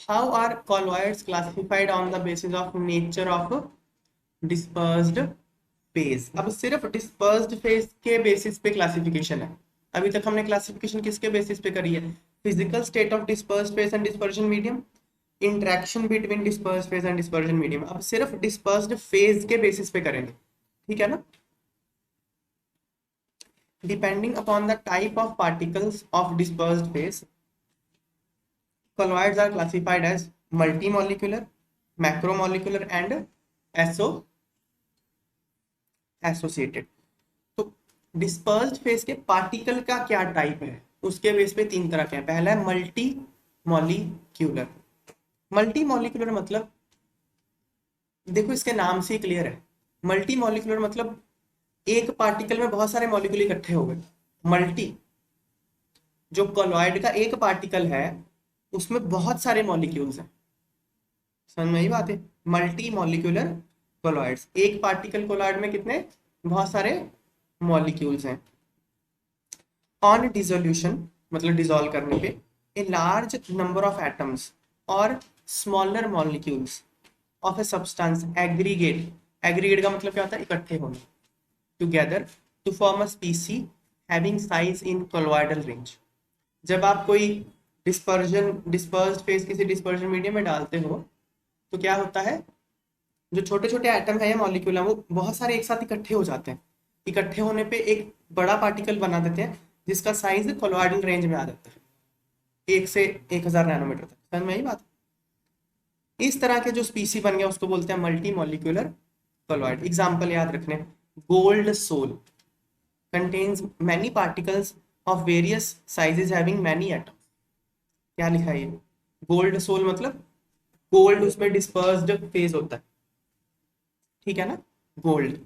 How are colloids classified on the basis of nature of dispersed phase? अब सिर्फ dispersed phase के basis पे classification है। अभी तक हमने क्लासिफिकेशन किसके बेसिस पे करी है? Physical state of dispersed phase and dispersion medium, interaction between dispersed phase and dispersion medium. अब सिर्फ डिस्पर्स्ड फेज के बेसिस पे करेंगे, ठीक है ना। Depending upon the type of particles of dispersed phase, colloids are classified as multimolecular, macromolecular and associated। तो dispersed phase के पार्टिकल का क्या टाइप है, उसके बेस पे तीन तरह के हैं। पहला है मल्टी मॉलिक्यूलर। मल्टी मॉलिक्यूलर मतलब, देखो इसके नाम से ही क्लियर है, मल्टी मॉलिक्यूलर मतलब एक पार्टिकल में बहुत सारे मॉलिक्यूल इकट्ठे हो गए। मल्टी, जो कॉलॉइड का एक पार्टिकल है उसमें बहुत सारे मॉलिक्यूल्स हैं। समझ में ही बात है, मल्टी मॉलिक्यूलर कॉलॉइड्स, एक पार्टिकल कॉलॉइड में कितने, बहुत सारे मॉलिक्यूल्स हैं। ऑन डिसोल्यूशन मतलब डिसॉल्व करने पे, a large number of atoms और smaller molecules of a substance aggregate, aggregate का मतलब क्या होता है, इकट्ठे होना, together to form a species having size in colloidal range. जब आप कोई डिस्पर्स्ड फेज किसी डिस्पर्जन मीडियम में डालते हो तो क्या होता है, जो छोटे छोटे एटम है या मॉलिक्यूल है वो बहुत सारे एक साथ इकट्ठे हो जाते हैं। इकट्ठे होने पे एक बड़ा पार्टिकल बना देते हैं जिसका साइज कॉलॉइडल रेंज में आ जाता है, 1 से 1000 नैनोमीटर तक। समझ में आई बात? इस तरह के जो स्पीसी बन गया उसको बोलते हैं मल्टी मॉलिक्यूलर कॉलॉइड। एग्जाम्पल याद रखने, gold sol contains many particles of various sizes having many atoms. क्या लिखा है ये? गोल्ड सोल मतलब गोल्ड उसमें डिस्पर्स्ड फेज होता है, ठीक है ना। गोल्ड,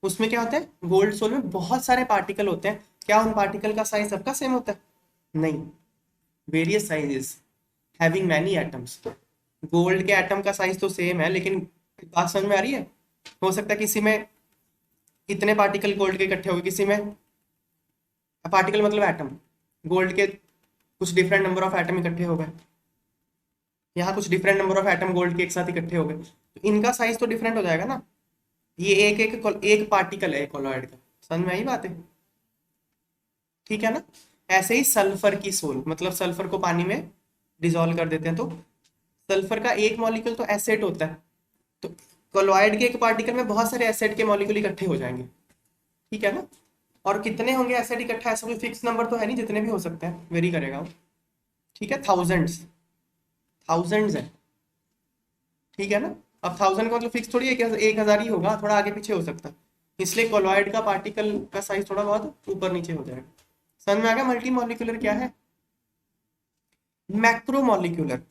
उसमें क्या होता है, गोल्ड सोल में बहुत सारे पार्टिकल होते हैं। क्या उन पार्टिकल का साइज सबका सेम होता है? नहीं, various sizes having many atoms. Gold के एटम का साइज तो सेम है, लेकिन बात समझ में आ रही है, हो सकता है किसी में इतने पार्टिकल गोल्ड के इकट्ठे हो गए, किसी में, पार्टिकल मतलब एटम, गोल्ड के कुछ डिफरेंट नंबर ऑफ एटम इकट्ठे हो गए, यहाँ कुछ different number of atom gold के एक साथ इकट्ठे हो गए, तो इनका साइज तो डिफरेंट हो जाएगा ना। ये एक पार्टिकल है कॉलॉइड का। समझ में आई बात है, ठीक है ना। ऐसे ही सल्फर की सोल मतलब सल्फर को पानी में डिसॉल्व कर देते हैं तो सल्फर का एक मॉलिक्यूल तो एसिड होता है, तो कॉलॉइड के एक पार्टिकल में बहुत सारे एसिड के मॉलिक्यूल इकट्ठे हो जाएंगे, ठीक है ना। और कितने होंगे एसिड इकट्ठा, ऐसा कोई फिक्स नंबर तो है नहीं, जितने भी हो सकते हैं, वेरी करेगा वो, ठीक है। थाउजेंड्स, थाउजेंड्स है, ठीक है ना। अब 1000 का मतलब फिक्स थोड़ी है कि 1000 ही होगा, थोड़ा आगे पीछे हो सकता है, इसलिए कॉलॉइड का पार्टिकल का साइज थोड़ा बहुत ऊपर नीचे हो जाएगा। समझ में आ गया मल्टी मॉलिक्यूलर क्या है। मैक्रोमोलिक्यूलर,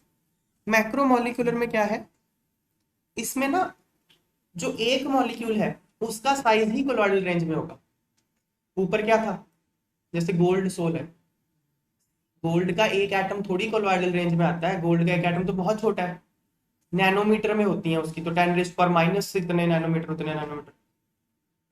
मैक्रोमोलिक्यूलर में क्या है, इसमें ना जो एक मॉलिक्यूल है उसका साइज ही कॉलॉइडल रेंज में होगा। ऊपर क्या था, जैसे गोल्ड सोल है, गोल्ड का एक एटम थोड़ी कॉलॉइडल रेंज में आता है, गोल्ड का एक एटम तो बहुत छोटा है, नैनोमीटर में होती है उसकी, तो 10⁻⁻⁻ इतने नैनोमीटर, उतने नैनोमीटर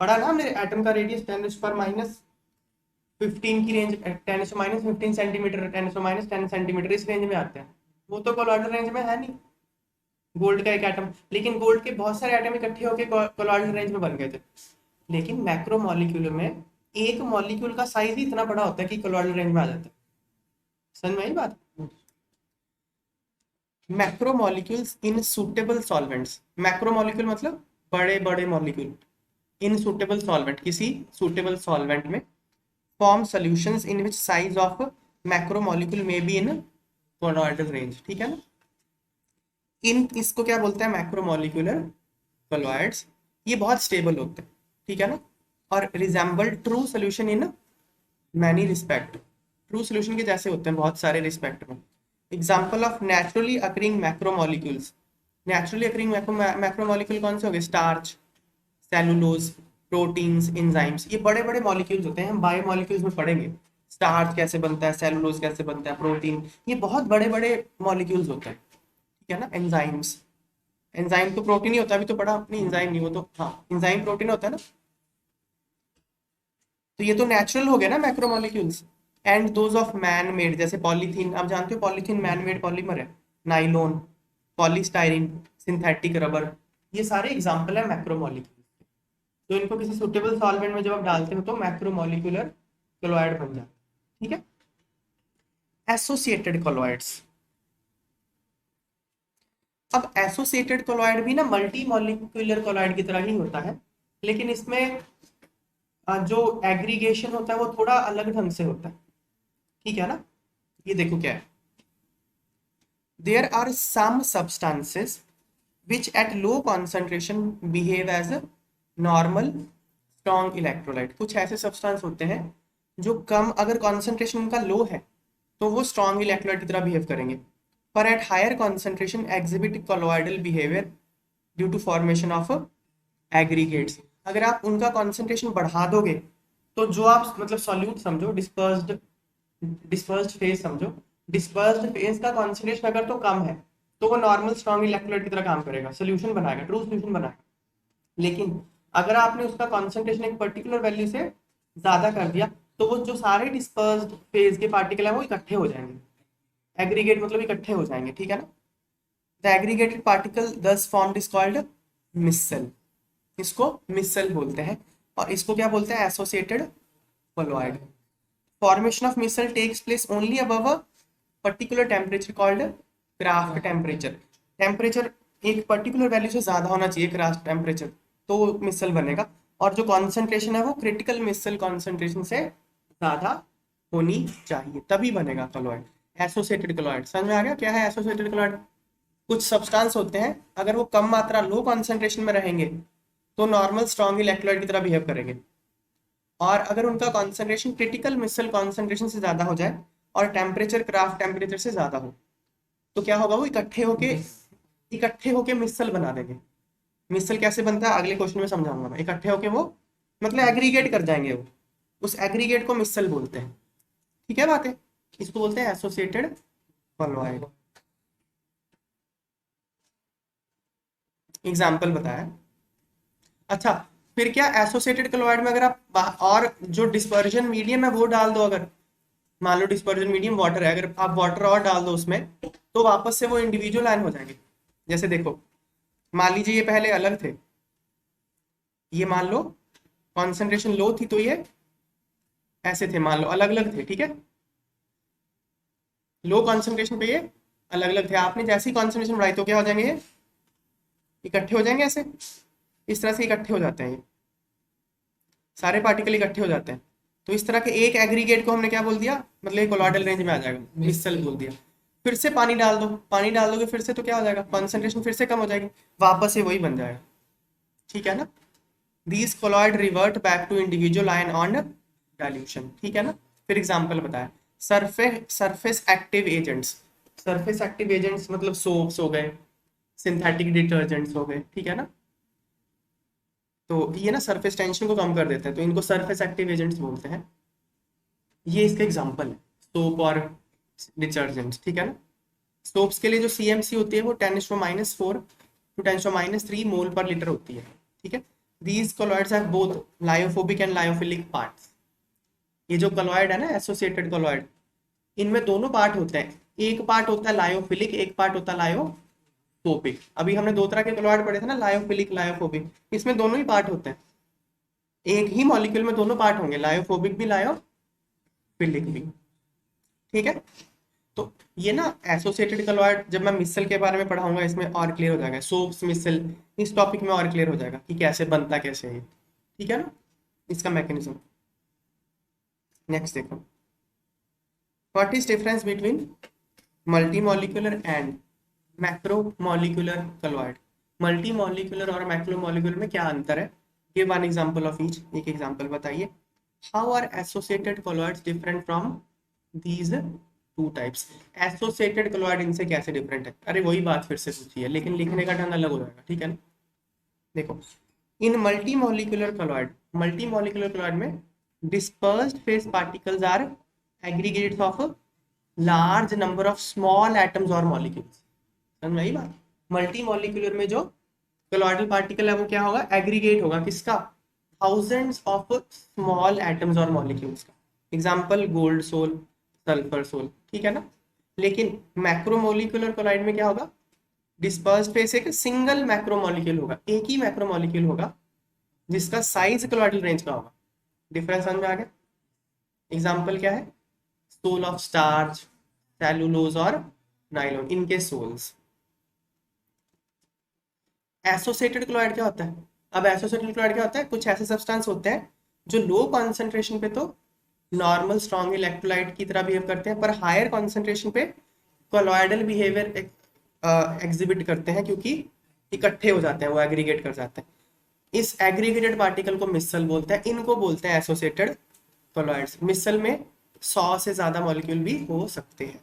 पढ़ा ना हमने। एटम का रेडियस 10⁻15 की रेंज, 10⁻15 सेंटीमीटर, 10⁻10 सेंटीमीटर, इस रेंज में आते हैं। वो तो कॉलॉइडल रेंज में है नहीं गोल्ड का एक एटम, लेकिन गोल्ड के बहुत सारे एटम इकट्ठे होकर कॉलॉइडल रेंज में बन गए थे। लेकिन मैक्रो मॉलिक्यूल में एक मॉलिक्यूल का साइज ही इतना बड़ा होता है कि कॉलॉइडल रेंज में आ जाता है। समझ में आई बात? Macro molecules in suitable solvents, macro molecule मतलब बड़े बड़े मॉलिक्यूल, इन सुटेबल सॉल्वेंट, किसी सुटेबल सॉल्वेंट में form solutions in which size of macro molecule में बी इन कॉलॉइडल रेंज, ठीक है ना। इन इसको क्या बोलते हैं, मैक्रो मॉलिक्यूलर कॉलॉइड्स। ये बहुत स्टेबल होते हैं, ठीक है ना, और resemble true solution in many respect, true solution के जैसे होते हैं बहुत सारे रिस्पेक्ट में। Example of naturally occurring macromolecules, naturally occurring macromolecule कौन से हो गए, स्टार्च, सेलुलोज, प्रोटीन्स, एंजाइम्स, ये बड़े बड़े मॉलिक्यूल्स होते हैं, हम बायोमॉलिक्यूल्स में पढ़ेंगे स्टार्च कैसे बनता है, सेलुलोज कैसे बनता है, प्रोटीन, ये बहुत बड़े बड़े मॉलिक्यूल्स होते हैं, ठीक है ना। एंजाइम्स, एंजाइम तो प्रोटीन ही होता है, अभी तो पढ़ा अपनी एंजाइम नहीं, वो तो हाँ एंजाइम प्रोटीन होता है ना। तो ये तो नेचुरल हो गया ना macromolecules. And those of man made, जैसे पॉलीथीन, आप जानते हो पॉलीथीन मैन मेड पॉलीमर है, नाइलोन, पॉलीस्टाइरिन, सिंथेटिक रबर, ये सारे एग्जाम्पल है मैक्रोमोलिक्यूल। तो इनको किसी सुटेबल सॉल्वेंट में जब आप डालते हो तो मैक्रोमोलिकुलर कोलॉइड बन जाता है। ठीक है। एसोसिएटेड कोलॉइड्स, अब एसोसिएटेड कोलॉइड भी ना मल्टी मॉलिक्यूलर कोलॉइड की तरह ही होता है, लेकिन इसमें जो एग्रीगेशन होता है वो थोड़ा अलग ढंग से होता है। ठीक है ना। ये देखो क्या है, there are some substances which at low concentration behave as a normal strong electrolyte। कुछ ऐसे सब्सटेंस होते हैं जो कम, अगर कॉन्सेंट्रेशन उनका लो है तो वो स्ट्रॉन्ग इलेक्ट्रोलाइट की तरह बिहेव करेंगे, पर at higher concentration exhibit colloidal behaviour due to formation of aggregates. अगर आप उनका कॉन्सेंट्रेशन बढ़ा दोगे तो जो आप मतलब सॉल्यूट समझो, डिस्पर्स्ड फेज समझो, डिस्पर्स्ड फेज का कॉन्सेंट्रेशन अगर तो कम है तो वो नॉर्मल स्ट्रॉन्ग इलेक्ट्रोलाइट की तरह काम करेगा, सोल्यूशन बनाएगा, ट्रू सोल्यूशन बनाएगा। लेकिन अगर आपने उसका कॉन्सेंट्रेशन एक पर्टिकुलर वैल्यू से ज्यादा कर दिया तो वो जो सारे डिस्पर्स्ड फेज के पार्टिकल है वो इकट्ठे हो जाएंगे, एग्रीगेट मतलब इकट्ठे हो जाएंगे। ठीक है ना। The aggregated particle thus formed is called micelle, इसको मिसल बोलते हैं, और इसको क्या बोलते हैं, associated colloid. Formation of micelle takes place only above a particular temperature called Krafft temperature. Temperature एक पर्टिकुलर वैल्यू से ज्यादा होना चाहिए क्राफ्ट टेम्परेचर, तो मिसल बनेगा, और जो कॉन्सेंट्रेशन है वो क्रिटिकल मिसल कॉन्सेंट्रेशन से ज्यादा होनी चाहिए, तभी बनेगा कोलॉइड, एसोसिएटेड कोलॉइड। समझ में आ गया क्या है एसोसिएटेड कोलॉइड। कुछ सब्सटेंस होते हैं अगर वो कम मात्रा लो कॉन्सेंट्रेशन में रहेंगे तो नॉर्मल स्ट्रॉन्ग इलेक्ट्रोलाइट की तरह बिहेव करेंगे, और अगर उनका कॉन्सेंट्रेशन क्रिटिकल मिसल कॉन्सेंट्रेशन से ज्यादा हो जाए और टेम्परेचर क्राफ्ट टेम्परेचर से ज्यादा हो तो क्या होगा, वो इकट्ठे होके मिसल बना देंगे। मिसल कैसे बनता है अगले क्वेश्चन में समझाऊंगा मैं। इकट्ठे होके वो मतलब एग्रीगेट कर जाएंगे, वो उस एग्रीगेट को मिसल बोलते हैं। ठीक है बात है, इसको बोलते हैं एसोसिएटेड कोलॉइड। एग्जाम्पल बताया। अच्छा, फिर क्या एसोसिएटेड कोलॉइड में अगर आप और जो डिस्पर्जन मीडियम है वो डाल दो, अगर मान लो डिस्पर्जन मीडियम वाटर है, अगर आप वाटर और डाल दो उसमें तो वापस से वो इंडिविजुअल आयन हो जाएंगे। जैसे देखो, मान लीजिए ये पहले अलग थे, ये मान लो कॉन्सेंट्रेशन लो थी तो ये ऐसे थे, मान लो अलग अलग थे। ठीक है, लो कॉन्सेंट्रेशन पे ये अलग अलग थे, आपने जैसी कॉन्सेंट्रेशन बढ़ाई तो क्या हो जाएंगे, ये इकट्ठे हो जाएंगे, ऐसे इस तरह से इकट्ठे हो जाते हैं, ये सारे पार्टिकल इकट्ठे हो जाते हैं। तो इस तरह के एक एग्रीगेट को हमने क्या बोल दिया, मतलब एक कोलॉइडल रेंज में आ जाएगा, मिसल बोल दिया। फिर से पानी डाल दो, पानी डाल दोगे फिर से तो क्या हो जाएगा, कॉन्सेंट्रेशन फिर से कम हो जाएगी, वापस से वही बन जाएगा। ठीक है ना। These colloid revert back to individual ion on dilution. ठीक है ना। फिर एग्जांपल बताया, surface active agents. Surface active agents मतलब सोप्स हो गए, सिंथेटिक डिटर्जेंट्स हो गए। ठीक है ना। तो ये ना सरफेस टेंशन को कम कर देते हैं, तो इनको सरफेस एक्टिव एजेंट्स बोलते हैं। ये इसका एग्जांपल है, सोप और डिटर्जेंट्स। ठीक है ना। सोप्स के लिए जो सीएमसी होती है वो 10⁻⁴ to 10⁻³ मोल पर लीटर होती है। ठीक है। These colloids have both lyophobic and lyophilic parts. ये जो कोलॉइड है ना एसोसिएटेड कोलॉइड, इनमें दोनों पार्ट होते हैं, एक पार्ट होता है लायोफिलिक, एक पार्ट होता है लायोफोबिक। अभी हमने दो तरह के कोलॉइड पढ़े थे ना, लायोफिलिक लायोफोबिक, इसमें दोनों ही पार्ट होते हैं, एक ही मॉलिक्यूल में दोनों पार्ट होंगे, लायोफोबिक भी लायोफिलिक भी। ठीक है। तो ये ना एसोसिएटेड कोलॉइड जब मैं मिसल के बारे में पढ़ाऊंगा इसमें और क्लियर हो जाएगा, सोप्स मिसल इस टॉपिक में और क्लियर हो जाएगा कि कैसे बनता कैसे है। ठीक है ना, इसका मैकेनिज्म। नेक्स्ट देखो, what is difference between multi molecular and macro molecular colloid. Multi molecular और मैक्रो मॉलिक्यूलर में क्या अंतर है, give one example of each, एक एग्जांपल बताइए। How are associated colloids different from these two types. Associated colloid इनसे कैसे different है, अरे वही बात फिर से पूछी है लेकिन लिखने का ढंग अलग हो जाएगा। ठीक है ना। देखो, इन मल्टी मॉलिक्यूलर कोलॉइड में dispersed phase particles are aggregates of large number of small atoms और मॉलिक्यूल्स। समझ में आई बात। मल्टी मॉलिक्यूलर में जो कोलॉइडल पार्टिकल है वो क्या होगा, एग्रीगेट होगा, किसका, थाउजेंड्स ऑफ स्मॉल एटम्स और मॉलिक्यूल्स का। Example gold sol, sulphur sol. ठीक है ना। लेकिन मैक्रोमोलिकुलर कोलाइड में क्या होगा, डिस्पर्स्ड फेस एक सिंगल मैक्रोमोलिक्यूल होगा, एक ही मैक्रोमोलिक्यूल होगा जिसका साइज कोलॉइडल रेंज का होगा। डिफरेंस समझ में आ गया। एग्जाम्पल क्या है, सोल ऑफ स्टार्च, सेलुलोज और नाइलॉन, इनके सोल्स। एसोसिएटेड क्लोराइड क्या होता है, अब एसोसिएटेड क्लोराइड क्या होता है, कुछ ऐसे सब्सटेंस होते हैं जो लो कॉन्सेंट्रेशन पे तो नॉर्मल स्ट्रॉन्ग इलेक्ट्रोलाइट की तरह बिहेव करते हैं, पर हायर कॉन्सेंट्रेशन पे कोलॉइडल बिहेवियर एग्जिबिट करते हैं, क्योंकि इकट्ठे हो जाते हैं, वो एग्रीगेट कर जाते हैं। इस एग्रीगेटेड पार्टिकल को मिसल बोलते हैं, इनको बोलते हैं एसोसिएटेड कोलॉइड्स। मिसल में 100 से ज्यादा मॉलिक्यूल भी हो सकते हैं।